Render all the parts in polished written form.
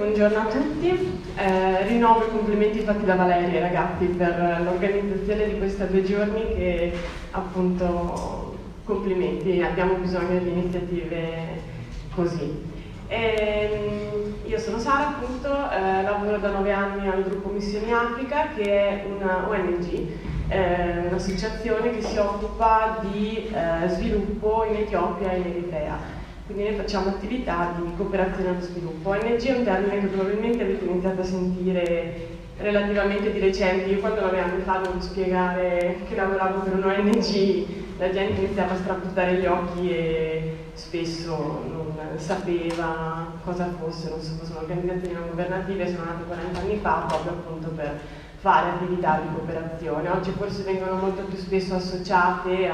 buongiorno a tutti. Rinnovo i complimenti fatti da Valeria, ragazzi, per l'organizzazione di questi 2 giorni che appunto complimenti, abbiamo bisogno di iniziative così. Io sono Sara, appunto, lavoro da 9 anni al gruppo Missioni Africa, che è una ONG, un'associazione che si occupa di sviluppo in Etiopia e in Eritrea. Quindi noi facciamo attività di cooperazione allo sviluppo. ONG è un termine che probabilmente avete iniziato a sentire relativamente di recente. Io quando 9 anni fa dovevo spiegare che lavoravo per un'ONG, la gente iniziava a strabuzzare gli occhi e spesso non sapeva cosa fosse, non so, sono organizzazioni non governative, sono nate 40 anni fa proprio appunto per fare attività di cooperazione. Oggi forse vengono molto più spesso associate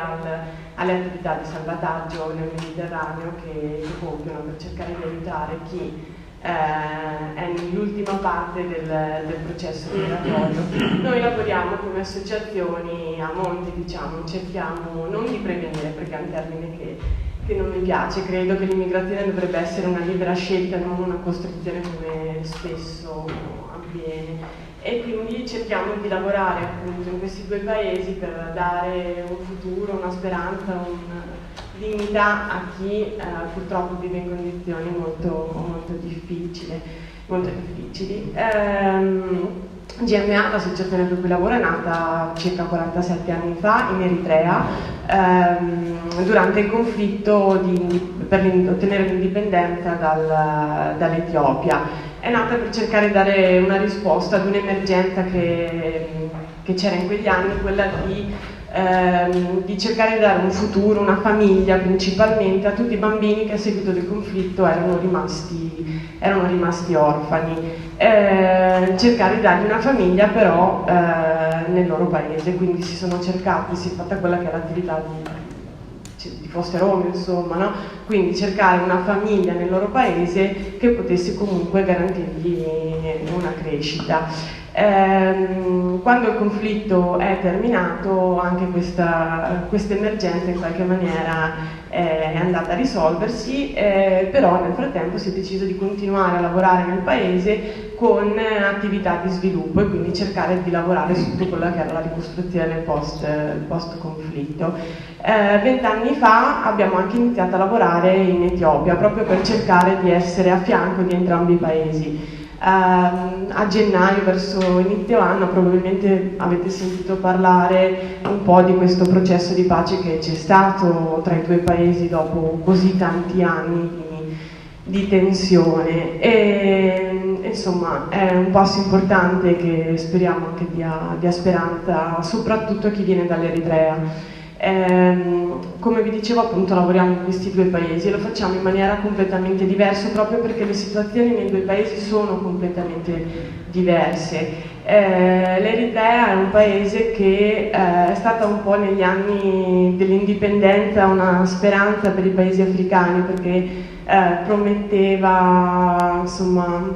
alle attività di salvataggio nel Mediterraneo che compiono per cercare di aiutare chi è nell'ultima parte del processo migratorio. Noi lavoriamo come associazioni a monte, diciamo, cerchiamo non di prevenire, perché è un termine che non mi piace, credo che l'immigrazione dovrebbe essere una libera scelta, non una costrizione come spesso avviene. E quindi cerchiamo di lavorare appunto in questi 2 paesi per dare un futuro, una speranza, una dignità a chi purtroppo vive in condizioni molto difficili. GMA, l'associazione per cui lavoro, è nata circa 47 anni fa in Eritrea durante il conflitto per ottenere l'indipendenza dall'Etiopia. È nata per cercare di dare una risposta ad un'emergenza che c'era in quegli anni, quella di cercare di dare un futuro, una famiglia principalmente a tutti i bambini che a seguito del conflitto erano rimasti orfani. Cercare di dargli una famiglia però nel loro paese, quindi si è fatta quella che è l'attività di foster home, insomma, no? Quindi cercare una famiglia nel loro paese che potesse comunque garantirgli una crescita. Quando il conflitto è terminato, anche questa emergenza in qualche maniera è andata a risolversi, però nel frattempo si è deciso di continuare a lavorare nel paese con attività di sviluppo e quindi cercare di lavorare su tutto quella che era la ricostruzione post-conflitto. 20 anni fa abbiamo anche iniziato a lavorare in Etiopia proprio per cercare di essere a fianco di entrambi i paesi. A gennaio, verso inizio anno, probabilmente avete sentito parlare un po' di questo processo di pace che c'è stato tra i 2 paesi dopo così tanti anni di tensione e insomma è un passo importante che speriamo anche dia speranza soprattutto a chi viene dall'Eritrea. Come vi dicevo, appunto, lavoriamo in questi 2 paesi e lo facciamo in maniera completamente diversa proprio perché le situazioni nei 2 paesi sono completamente diverse. L'Eritrea è un paese che è stata un po' negli anni dell'indipendenza una speranza per i paesi africani perché prometteva insomma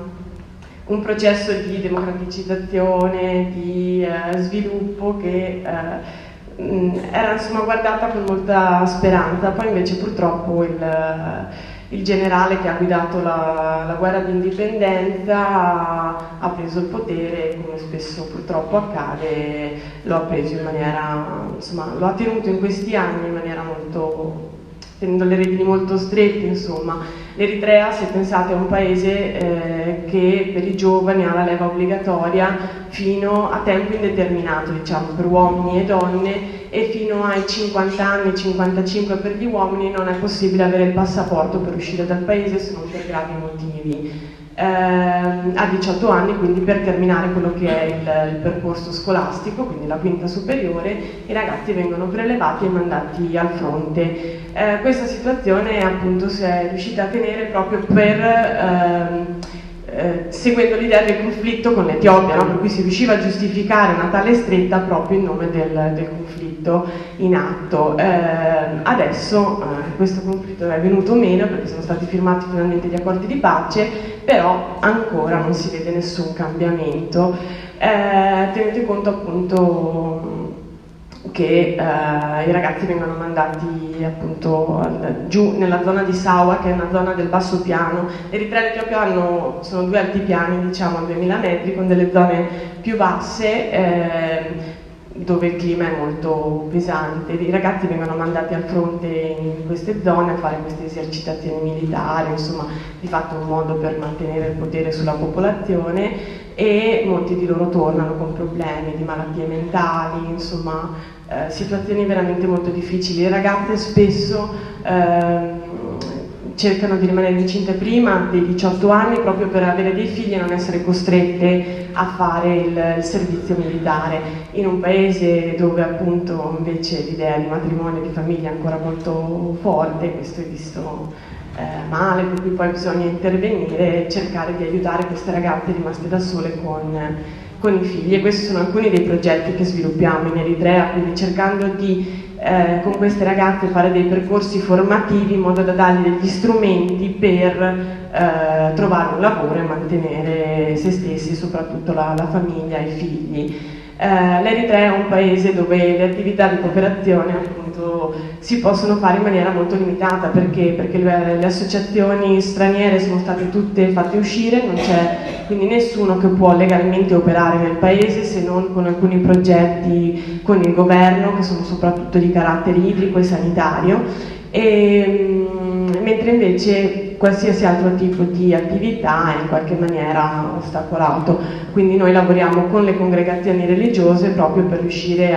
un processo di democraticizzazione, di sviluppo che era insomma guardata con molta speranza. Poi invece purtroppo il generale che ha guidato la guerra di indipendenza ha preso il potere e, come spesso purtroppo accade, lo ha preso in maniera, insomma, lo ha tenuto in questi anni in maniera tenendo le redini molto strette, insomma. L'Eritrea, se pensate, è un paese che per i giovani ha la leva obbligatoria fino a tempo indeterminato, diciamo, per uomini e donne, e fino ai 50 anni, 55 per gli uomini non è possibile avere il passaporto per uscire dal paese se non per gravi motivi. A 18 anni, quindi per terminare quello che è il percorso scolastico, quindi la quinta superiore, i ragazzi vengono prelevati e mandati al fronte. Questa situazione appunto si è riuscita a tenere proprio seguendo l'idea del conflitto con l'Etiopia, no? Per cui si riusciva a giustificare una tale stretta proprio in nome del conflitto in atto. Adesso questo conflitto è venuto meno perché sono stati firmati finalmente gli accordi di pace, però ancora non si vede nessun cambiamento. Tenete conto appunto che i ragazzi vengono mandati appunto giù nella zona di Sawa, che è una zona del basso piano. Eritrea e Etiopia sono due altipiani, diciamo, a 2000 metri, con delle zone più basse, dove il clima è molto pesante. I ragazzi vengono mandati al fronte in queste zone a fare queste esercitazioni militari, insomma, di fatto un modo per mantenere il potere sulla popolazione, e molti di loro tornano con problemi di malattie mentali, insomma, situazioni veramente molto difficili. Le ragazze spesso cercano di rimanere incinte prima dei 18 anni proprio per avere dei figli e non essere costrette a fare il servizio militare, in un paese dove appunto invece l'idea di matrimonio e di famiglia è ancora molto forte. Questo è visto male, per cui poi bisogna intervenire e cercare di aiutare queste ragazze rimaste da sole con i figli, e questi sono alcuni dei progetti che sviluppiamo in Eritrea, quindi cercando di con queste ragazze fare dei percorsi formativi in modo da dargli degli strumenti per trovare un lavoro e mantenere se stessi e soprattutto la famiglia e i figli. L'Eritrea è un paese dove le attività di cooperazione appunto si possono fare in maniera molto limitata, perché le associazioni straniere sono state tutte fatte uscire, non c'è quindi nessuno che può legalmente operare nel paese se non con alcuni progetti con il governo, che sono soprattutto di carattere idrico e sanitario, mentre invece qualsiasi altro tipo di attività è in qualche maniera ostacolato. Quindi noi lavoriamo con le congregazioni religiose proprio per riuscire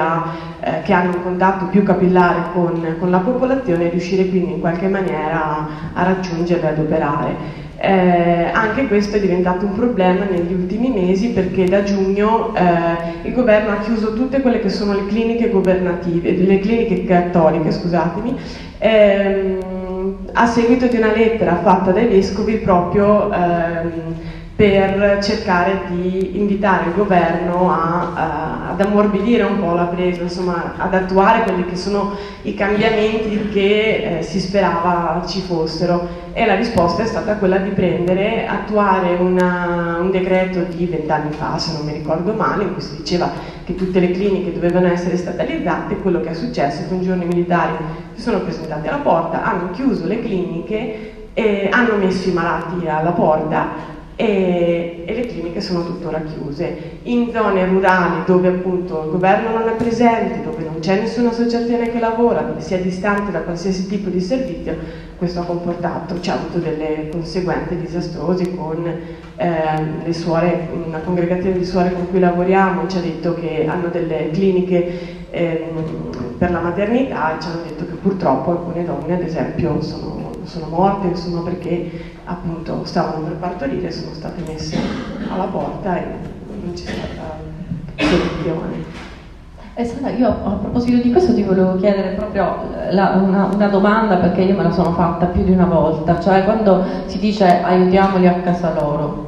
che hanno un contatto più capillare con la popolazione, e riuscire quindi in qualche maniera a raggiungerle, ad operare. Anche questo è diventato un problema negli ultimi mesi, perché da giugno il governo ha chiuso tutte quelle che sono le cliniche governative, le cliniche cattoliche, scusatemi, a seguito di una lettera fatta dai vescovi proprio per cercare di invitare il governo ad ammorbidire un po' la presa, insomma, ad attuare quelli che sono i cambiamenti che si sperava ci fossero. E la risposta è stata quella di attuare un decreto di 20 anni fa, se non mi ricordo male, in cui si diceva che tutte le cliniche dovevano essere statalizzate. Quello che è successo è che un giorno i militari si sono presentati alla porta, hanno chiuso le cliniche e hanno messo i malati alla porta, e le cliniche sono tuttora chiuse. In zone rurali dove appunto il governo non è presente, dove non c'è nessuna associazione che lavora, dove si è distante da qualsiasi tipo di servizio, questo ci ha avuto delle conseguenze disastrose. Con le suore, una congregazione di suore con cui lavoriamo ci ha detto che hanno delle cliniche per la maternità, e ci hanno detto che purtroppo alcune donne ad esempio sono morte, insomma, perché appunto stavano per partorire, sono state messe alla porta e non c'è stata soluzione. Sara, io a proposito di questo ti volevo chiedere proprio una domanda, perché io me la sono fatta più di una volta, cioè quando si dice aiutiamoli a casa loro,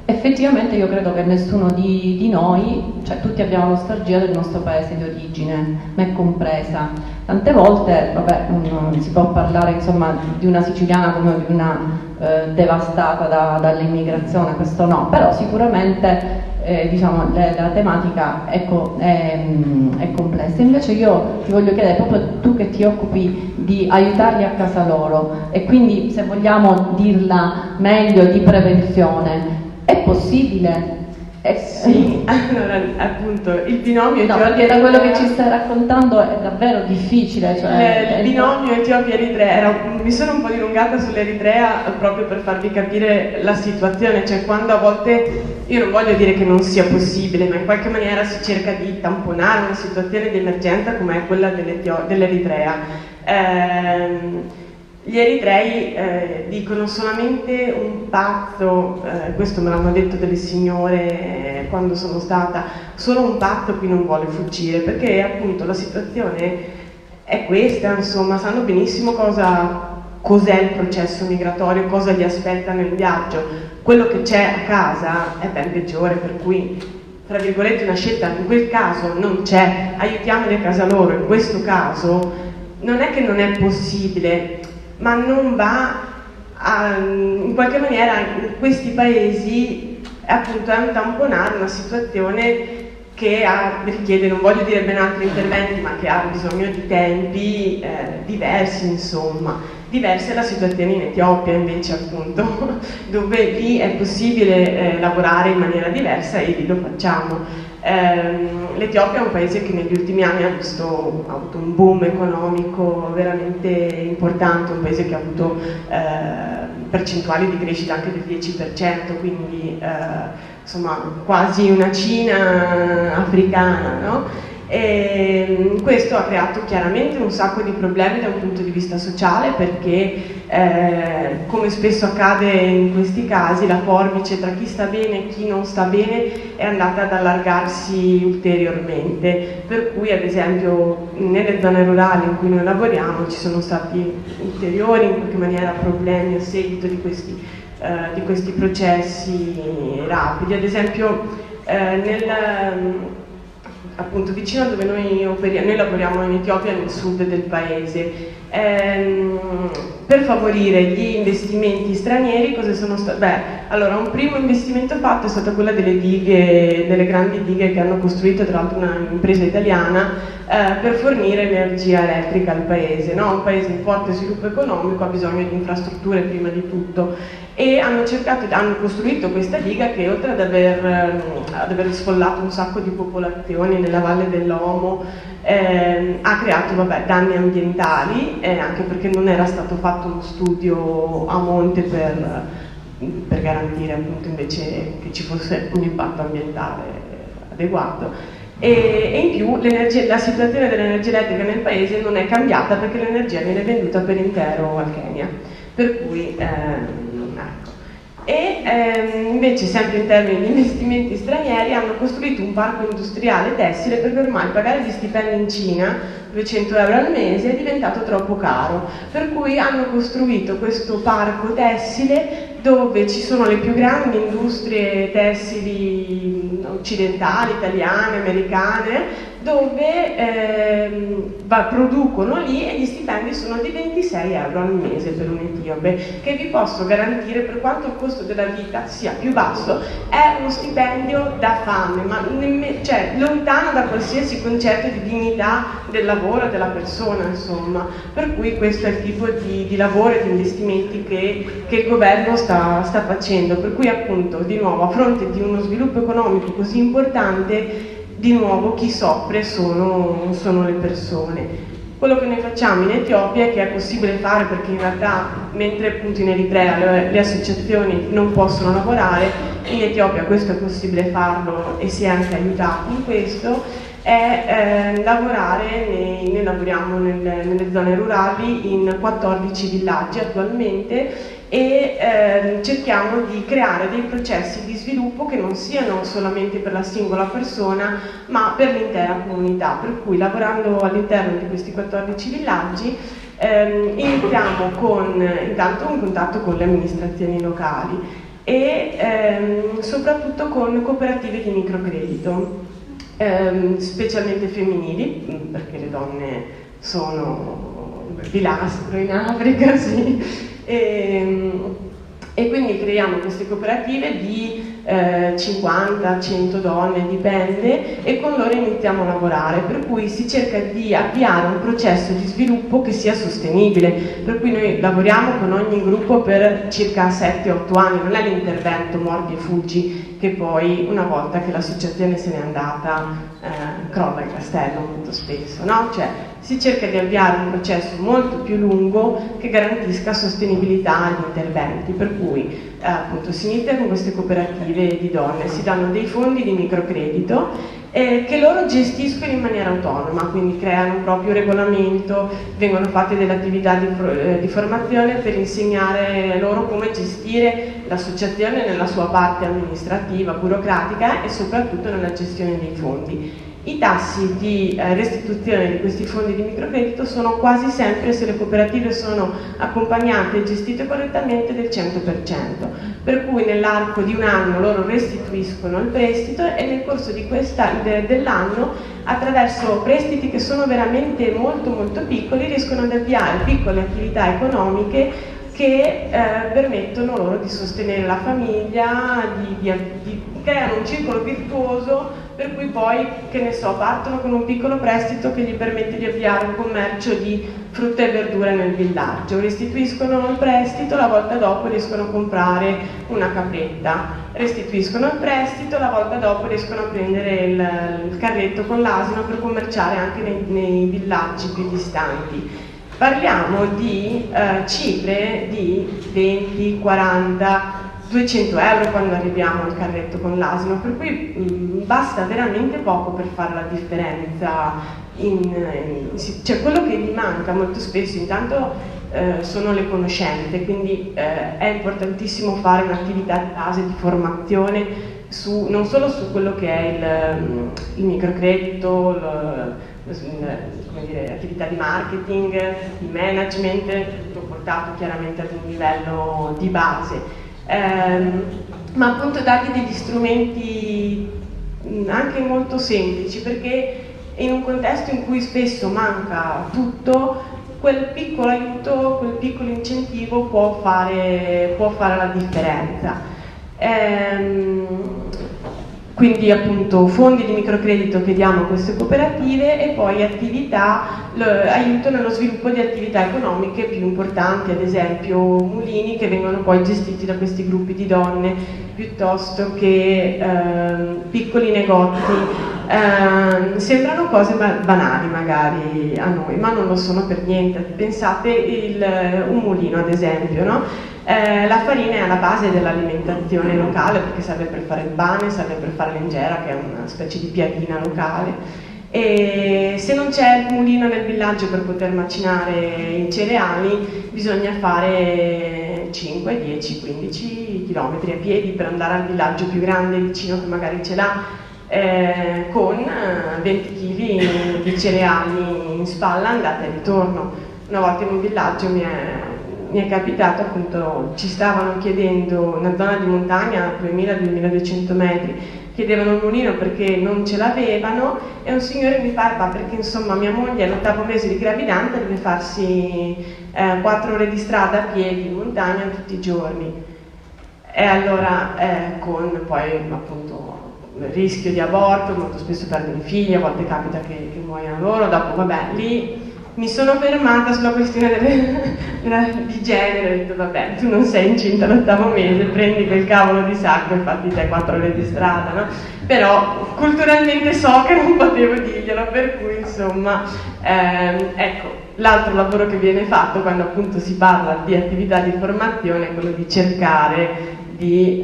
effettivamente io credo che nessuno di noi, cioè tutti abbiamo nostalgia del nostro paese di origine, me compresa. Tante volte, vabbè, non si può parlare insomma di una siciliana come di una devastata dall'immigrazione, questo no, però sicuramente diciamo la tematica è complessa. Invece io ti voglio chiedere, proprio tu che ti occupi di aiutarli a casa loro, e quindi se vogliamo dirla meglio di prevenzione, è possibile? Sì, allora appunto il binomio no, perché da quello che ci stai raccontando è davvero difficile, cioè il binomio Etiopia-Eritrea, mi sono un po' dilungata sull'Eritrea proprio per farvi capire la situazione, cioè quando a volte, io non voglio dire che non sia possibile, ma in qualche maniera si cerca di tamponare una situazione di emergenza come è quella dell'Eritrea. Gli eritrei dicono solamente un pazzo, questo me l'hanno detto delle signore quando sono stata, solo un pazzo qui non vuole fuggire, perché appunto la situazione è questa, insomma, sanno benissimo cos'è il processo migratorio, cosa gli aspetta nel viaggio. Quello che c'è a casa è ben peggiore, per cui tra virgolette una scelta in quel caso non c'è, aiutiamoli a casa loro. In questo caso non è che non è possibile, ma non va in qualche maniera in questi paesi appunto a tamponare una situazione che richiede, non voglio dire ben altri interventi, ma che ha bisogno di tempi diversi, insomma. Diversa è la situazione in Etiopia invece, appunto, dove lì è possibile lavorare in maniera diversa e lì lo facciamo. L'Etiopia è un paese che negli ultimi anni ha avuto un boom economico veramente importante, un paese che ha avuto percentuali di crescita anche del 10%, quindi insomma quasi una Cina africana, no? E questo ha creato chiaramente un sacco di problemi da un punto di vista sociale, perché come spesso accade in questi casi la forbice tra chi sta bene e chi non sta bene è andata ad allargarsi ulteriormente, per cui ad esempio nelle zone rurali in cui noi lavoriamo ci sono stati ulteriori in qualche maniera problemi a seguito di questi processi rapidi. Ad esempio appunto vicino a dove noi lavoriamo in Etiopia, nel sud del paese, per favorire gli investimenti stranieri cosa sono stati? Allora un primo investimento fatto è stato quello delle dighe, delle grandi dighe che hanno costruito tra l'altro un'impresa italiana per fornire energia elettrica al paese, no? Un paese in forte sviluppo economico ha bisogno di infrastrutture prima di tutto, e hanno costruito questa diga che oltre ad aver sfollato un sacco di popolazioni nella valle dell'Omo ha creato danni ambientali, anche perché non era stato fatto uno studio a monte per garantire appunto invece che ci fosse un impatto ambientale adeguato. E in più la situazione dell'energia elettrica nel paese non è cambiata perché l'energia viene venduta per intero al Kenya, per cui ecco. Invece sempre in termini di investimenti stranieri hanno costruito un parco industriale tessile, perché ormai pagare gli stipendi in Cina 200 euro al mese è diventato troppo caro, per cui hanno costruito questo parco tessile dove ci sono le più grandi industrie tessili occidentali, italiane, americane, dove producono lì, e gli stipendi sono di 26 euro al mese per un etiope, che vi posso garantire, per quanto il costo della vita sia più basso, è uno stipendio da fame, ma cioè lontano da qualsiasi concetto di dignità del lavoro della persona, insomma. Per cui questo è il tipo di lavoro e di investimenti che il governo sta facendo, per cui appunto di nuovo a fronte di uno sviluppo economico così importante, di nuovo chi soffre sono le persone. Quello che noi facciamo in Etiopia, che è possibile fare perché in realtà mentre appunto in Eritrea le associazioni non possono lavorare, in Etiopia questo è possibile farlo e si è anche aiutati in questo, è lavorare, noi lavoriamo nelle zone rurali in 14 villaggi attualmente, e cerchiamo di creare dei processi di sviluppo che non siano solamente per la singola persona ma per l'intera comunità, per cui lavorando all'interno di questi 14 villaggi iniziamo con intanto un contatto con le amministrazioni locali e soprattutto con cooperative di microcredito, specialmente femminili, perché le donne sono un pilastro in Africa, sì. E quindi creiamo queste cooperative di 50-100 donne, dipende, e con loro iniziamo a lavorare, per cui si cerca di avviare un processo di sviluppo che sia sostenibile, per cui noi lavoriamo con ogni gruppo per circa 7-8 anni, non è l'intervento mordi e fuggi che poi una volta che l'associazione se n'è andata crolla il castello molto spesso, no? Cioè si cerca di avviare un processo molto più lungo che garantisca sostenibilità agli interventi, per cui appunto si inizia con queste cooperative di donne, si danno dei fondi di microcredito che loro gestiscono in maniera autonoma, quindi creano un proprio regolamento, vengono fatte delle attività di formazione per insegnare loro come gestire l'associazione nella sua parte amministrativa, burocratica e soprattutto nella gestione dei fondi. I tassi di restituzione di questi fondi di microcredito sono quasi sempre, se le cooperative sono accompagnate e gestite correttamente, del 100%, per cui nell'arco di un anno loro restituiscono il prestito e nel corso di dell'anno, attraverso prestiti che sono veramente molto molto piccoli, riescono ad avviare piccole attività economiche che permettono loro di sostenere la famiglia, di creare un circolo virtuoso per cui poi, che ne so, partono con un piccolo prestito che gli permette di avviare un commercio di frutta e verdura nel villaggio, restituiscono il prestito, la volta dopo riescono a comprare una capretta, restituiscono il prestito, la volta dopo riescono a prendere il carretto con l'asino per commerciare anche nei villaggi più distanti. Parliamo di cifre di 20, 40, 200 euro quando arriviamo al carretto con l'asino, per cui basta veramente poco per fare la differenza. Cioè, quello che gli manca molto spesso intanto sono le conoscenze, quindi è importantissimo fare un'attività di base di formazione non solo su quello che è il microcredito, come dire, attività di marketing, di management, tutto portato chiaramente ad un livello di base, ma appunto dargli degli strumenti anche molto semplici, perché in un contesto in cui spesso manca tutto, quel piccolo aiuto, quel piccolo incentivo può fare la differenza. Quindi appunto fondi di microcredito che diamo a queste cooperative, e poi aiuto nello sviluppo di attività economiche più importanti, ad esempio mulini che vengono poi gestiti da questi gruppi di donne, piuttosto che piccoli negozi. Sembrano cose banali magari a noi, ma non lo sono per niente. Pensate un mulino, ad esempio, no? La farina è alla base dell'alimentazione locale, perché serve per fare il pane, serve per fare l'injera, che è una specie di piadina locale, e se non c'è il mulino nel villaggio per poter macinare i cereali, bisogna fare 5, 10, 15 km a piedi per andare al villaggio più grande vicino che magari ce l'ha, con 20 kg di cereali in spalla andata e ritorno. Una volta in un villaggio mi è capitato, appunto, ci stavano chiedendo, una zona di montagna a 2000-2200 metri, chiedevano un mulino perché non ce l'avevano, e un signore mi fa: perché insomma mia moglie all'8° mese di gravidanza deve farsi 4 ore di strada a piedi in montagna tutti i giorni, e allora con poi appunto il rischio di aborto, molto spesso perdono i figli, a volte capita che muoiano loro, dopo vabbè, lì mi sono fermata sulla questione di genere, ho detto vabbè, tu non sei incinta all'8° mese, prendi quel cavolo di sacco e fatti te 4 ore di strada, no? Però culturalmente so che non potevo dirglielo, per cui insomma, ecco, l'altro lavoro che viene fatto quando appunto si parla di attività di formazione è quello di cercare di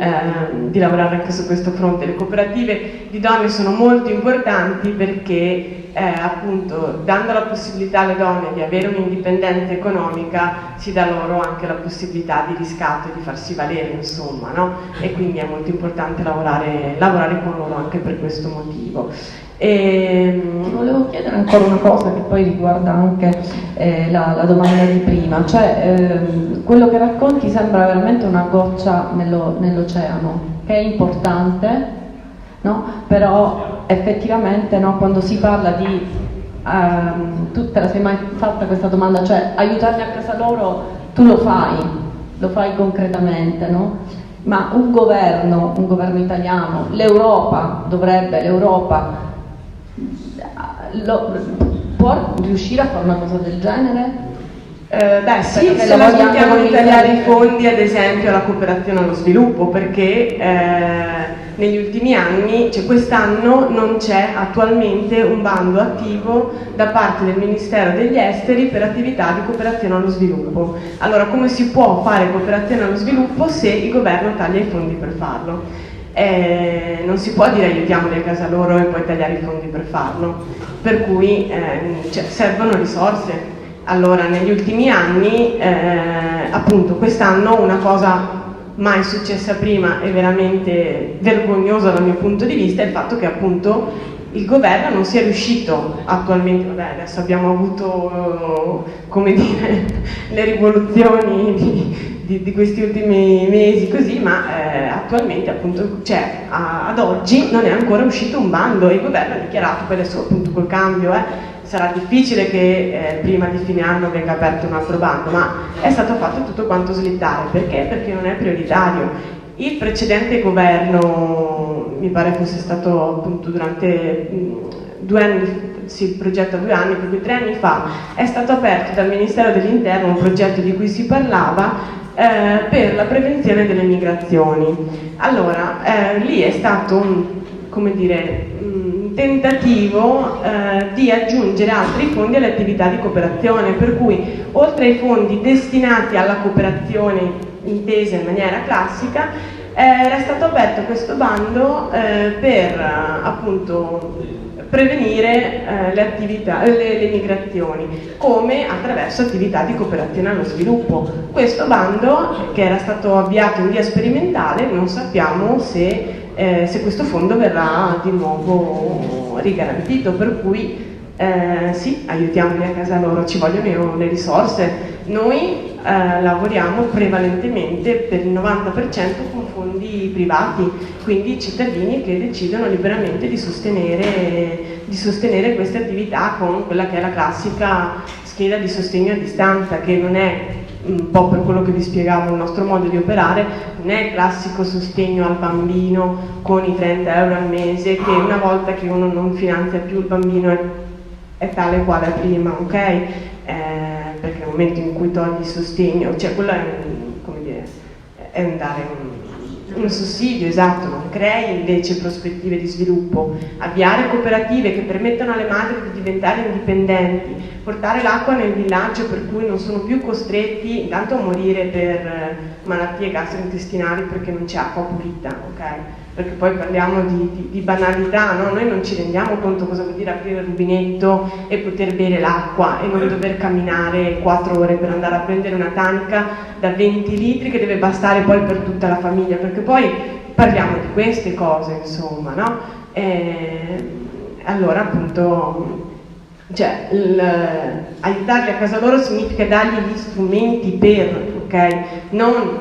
lavorare anche su questo fronte. Le cooperative di donne sono molto importanti perché appunto, dando la possibilità alle donne di avere un'indipendenza economica, si dà loro anche la possibilità di riscatto e di farsi valere, insomma, no? E quindi è molto importante lavorare con loro anche per questo motivo. Ti volevo chiedere ancora una cosa che poi riguarda anche la domanda di prima, cioè quello che racconti sembra veramente una goccia nell'oceano, che è importante, no? Però effettivamente, no, quando si parla di tu te la sei mai fatta questa domanda, cioè aiutarli a casa loro, tu lo fai concretamente, no? Ma un governo italiano, l'Europa può riuscire a fare una cosa del genere? Sì, se la vogliamo ritagliare i fondi, ad esempio alla cooperazione allo sviluppo, perché negli ultimi anni, cioè quest'anno non c'è attualmente un bando attivo da parte del Ministero degli Esteri per attività di cooperazione allo sviluppo. Allora, come si può fare cooperazione allo sviluppo se il governo taglia i fondi per farlo? Non si può dire aiutiamoli a casa loro e poi tagliare i fondi per farlo, per cui cioè, servono risorse. Allora, negli ultimi anni, appunto, quest'anno una cosa mai successa prima e veramente vergognosa dal mio punto di vista è il fatto che appunto il governo non sia riuscito attualmente, vabbè, adesso abbiamo avuto, come dire, le rivoluzioni di questi ultimi mesi così, ma attualmente appunto, cioè, ad oggi non è ancora uscito un bando e il governo ha dichiarato, poi adesso appunto col cambio sarà difficile che prima di fine anno venga aperto un altro bando, ma è stato fatto tutto quanto slittare. Perché? Perché non è prioritario. Il precedente governo, mi pare fosse stato appunto durante 2 anni, sì, il progetto a 2 anni, proprio 3 anni fa, è stato aperto dal Ministero dell'Interno un progetto di cui si parlava per la prevenzione delle migrazioni. Allora, lì è stato un tentativo di aggiungere altri fondi alle attività di cooperazione, per cui oltre ai fondi destinati alla cooperazione intesa in maniera classica, era stato aperto questo bando per appunto prevenire le migrazioni, come attraverso attività di cooperazione allo sviluppo. Questo bando, che era stato avviato in via sperimentale, non sappiamo se questo fondo verrà di nuovo rigarantito, per cui sì, aiutiamoli a casa loro, ci vogliono le risorse. Noi lavoriamo prevalentemente per il 90% con fondi privati, quindi cittadini che decidono liberamente di sostenere queste attività con quella che è la classica scheda di sostegno a distanza, che non è, un po' per quello che vi spiegavo il nostro modo di operare, non è il classico sostegno al bambino con i 30 euro al mese, che una volta che uno non finanzia più il bambino è tale quale prima, ok? Perché nel momento in cui togli il sostegno, cioè quello è un dare un sussidio, esatto, non crei invece prospettive di sviluppo, avviare cooperative che permettano alle madri di diventare indipendenti, portare l'acqua nel villaggio per cui non sono più costretti intanto a morire per malattie gastrointestinali perché non c'è acqua pulita, ok? Perché poi parliamo di banalità, no? Noi non ci rendiamo conto cosa vuol dire aprire il rubinetto e poter bere l'acqua e non dover camminare 4 ore per andare a prendere una tanica da 20 litri che deve bastare poi per tutta la famiglia, perché poi parliamo di queste cose, insomma, no? Allora appunto, cioè, aiutarli a casa loro significa dargli gli strumenti per, ok? Non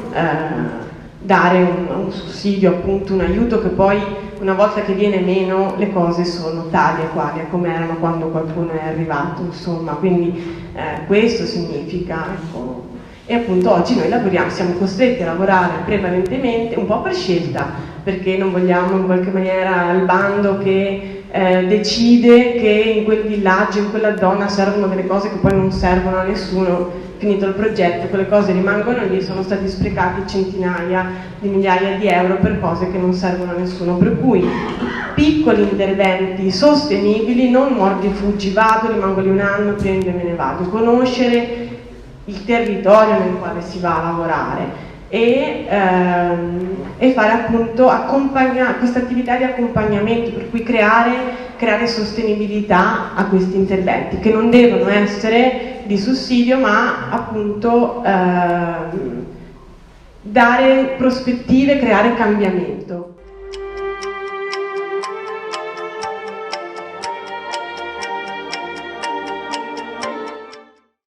dare un sussidio, appunto un aiuto che poi una volta che viene meno le cose sono tali e quali come erano quando qualcuno è arrivato, insomma, quindi questo significa, ecco. E appunto oggi noi lavoriamo, siamo costretti a lavorare prevalentemente un po' per scelta, perché non vogliamo in qualche maniera il bando che decide che in quel villaggio, in quella zona servono delle cose che poi non servono a nessuno. Finito il progetto, quelle cose rimangono lì, sono stati sprecati centinaia di migliaia di euro per cose che non servono a nessuno, per cui piccoli interventi sostenibili, non mordi fuggi, vado, rimango lì un anno, prendo e me ne vado, conoscere il territorio nel quale si va a lavorare e fare appunto questa attività di accompagnamento, per cui creare sostenibilità a questi interventi che non devono essere di sussidio, ma appunto dare prospettive, creare cambiamento.